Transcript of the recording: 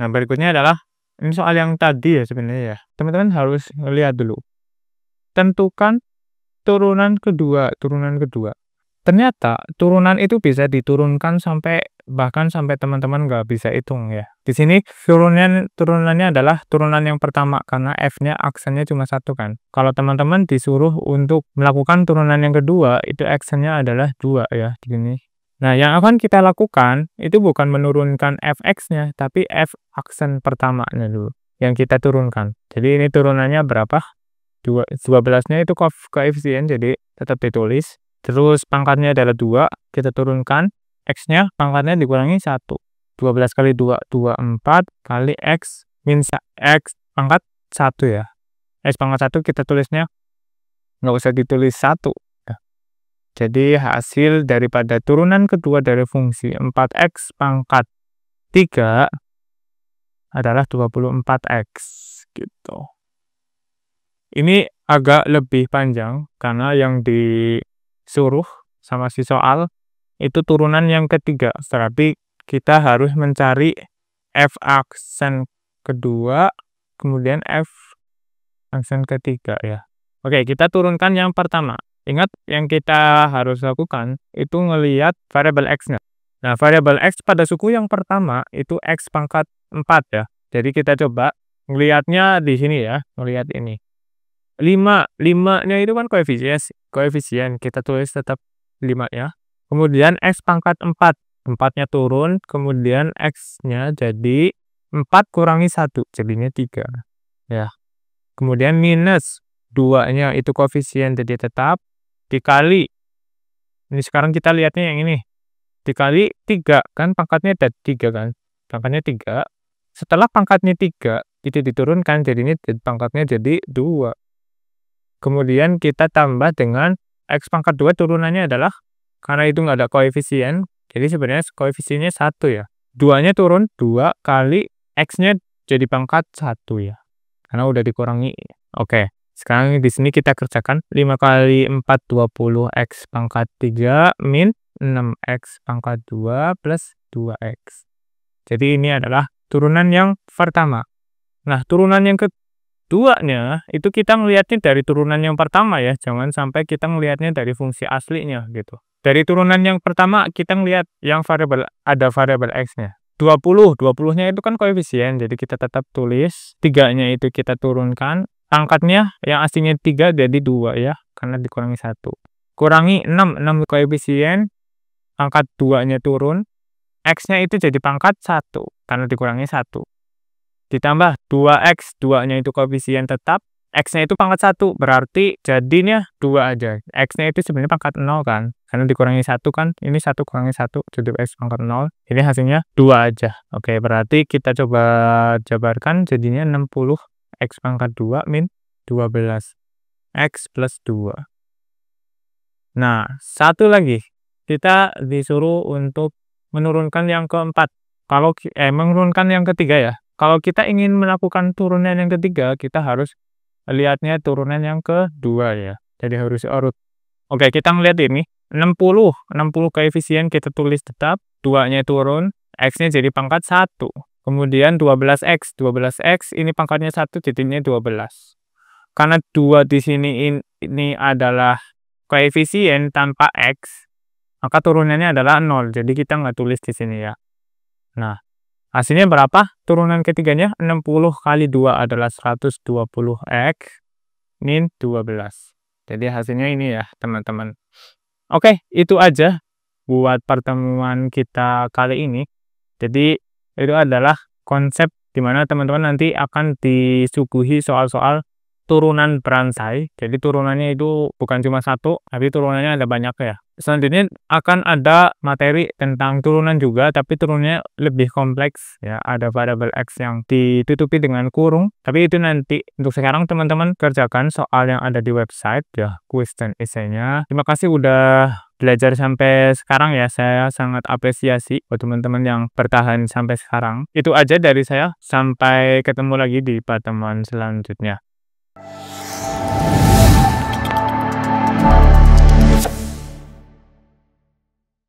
Nah, berikutnya adalah ini soal yang tadi ya sebenarnya ya. Teman-teman harus lihat dulu. Tentukan turunan kedua. Ternyata turunan itu bisa diturunkan bahkan sampai teman-teman nggak bisa hitung ya. Di sini turunannya adalah turunan yang pertama karena F-nya aksennya cuma satu kan. Kalau teman-teman disuruh untuk melakukan turunan yang kedua, itu aksennya adalah 2 ya di sini. Nah, yang akan kita lakukan itu bukan menurunkan Fx-nya, tapi F aksen pertamanya dulu yang kita turunkan. Jadi ini turunannya berapa? 12-nya itu koefisien, jadi tetap ditulis. Terus pangkatnya adalah 2, kita turunkan. X-nya pangkatnya dikurangi 1. 12 kali 2, 24 kali X min X pangkat 1 ya. X pangkat 1 kita tulisnya nggak usah ditulis 1. Jadi hasil daripada turunan kedua dari fungsi 4X pangkat 3 adalah 24X gitu. Ini agak lebih panjang karena yang disuruh sama si soal itu turunan yang ketiga. Tapi kita harus mencari F aksen kedua, kemudian F aksen ketiga ya. Oke, kita turunkan yang pertama. Ingat, yang kita harus lakukan itu ngelihat variabel X-nya. Nah, variabel X pada suku yang pertama itu X pangkat 4 ya. Jadi kita coba ngelihatnya di sini ya, ngelihat ini. 5-nya itu kan koefisien, kita tulis tetap 5 ya. Kemudian X pangkat 4, 4-nya turun, kemudian X-nya jadi 4 kurangi 1, jadinya 3 ya. Kemudian minus 2-nya itu koefisien, jadi tetap dikali, ini sekarang kita lihatnya yang ini, dikali 3, kan pangkatnya ada 3 kan, pangkatnya 3, setelah pangkatnya 3, itu diturunkan, jadinya pangkatnya jadi 2. Kemudian kita tambah dengan X pangkat 2 turunannya adalah, karena itu nggak ada koefisien, jadi sebenarnya koefisiennya 1 ya. 2-nya turun, 2 kali X-nya jadi pangkat 1 ya. Karena udah dikurangi. Oke, sekarang di sini kita kerjakan 5 kali 4, 20 X pangkat 3 min 6X pangkat 2 plus 2X. Jadi ini adalah turunan yang pertama. Nah, turunan yang keduanya itu kita ngelihatnya dari turunan yang pertama ya, jangan sampai kita ngelihatnya dari fungsi aslinya gitu. Dari turunan yang pertama kita ngelihat yang ada variabel X-nya. 20-nya itu kan koefisien, jadi kita tetap tulis 3-nya itu kita turunkan, pangkatnya yang aslinya 3 jadi 2 ya, karena dikurangi 1. Kurangi 6 koefisien, pangkat 2-nya turun, X-nya itu jadi pangkat 1 karena dikurangi 1. Ditambah 2X, 2-nya itu koefisien tetap, X-nya itu pangkat 1, berarti jadinya 2 aja. X-nya itu sebenarnya pangkat 0 kan, karena dikurangi 1 kan, ini 1 kurangi 1, jadi X pangkat 0, ini hasilnya 2 aja. Oke, berarti kita coba jabarkan, jadinya 60, X pangkat 2 min 12, X plus 2. Nah, satu lagi, kita disuruh untuk menurunkan yang keempat. Menurunkan yang ketiga ya. Kalau kita ingin melakukan turunan yang ketiga, kita harus lihatnya turunan yang kedua ya. Jadi harus urut. Oke, kita ngeliat ini. 60 koefisien kita tulis tetap. 2-nya turun. X-nya jadi pangkat 1. Kemudian 12X. 12X ini pangkatnya 1, jadinya 12. Karena 2 di sini ini adalah koefisien tanpa X, maka turunannya adalah 0. Jadi kita nggak tulis di sini ya. Nah, hasilnya berapa? Turunan ketiganya 60 kali 2 adalah 120X min 12. Jadi hasilnya ini ya, teman-teman. Oke, itu aja buat pertemuan kita kali ini. Jadi itu adalah konsep di mana teman-teman nanti akan disuguhi soal-soal turunan beransai. Jadi turunannya itu bukan cuma satu, tapi turunannya ada banyak ya. Selanjutnya akan ada materi tentang turunan juga, tapi turunannya lebih kompleks ya. Ada variabel X yang ditutupi dengan kurung, tapi itu nanti. Untuk sekarang teman-teman kerjakan soal yang ada di website ya, kuis dan esainya. Terima kasih udah belajar sampai sekarang ya. Saya sangat apresiasi buat teman-teman yang bertahan sampai sekarang. Itu aja dari saya. Sampai ketemu lagi di pertemuan selanjutnya.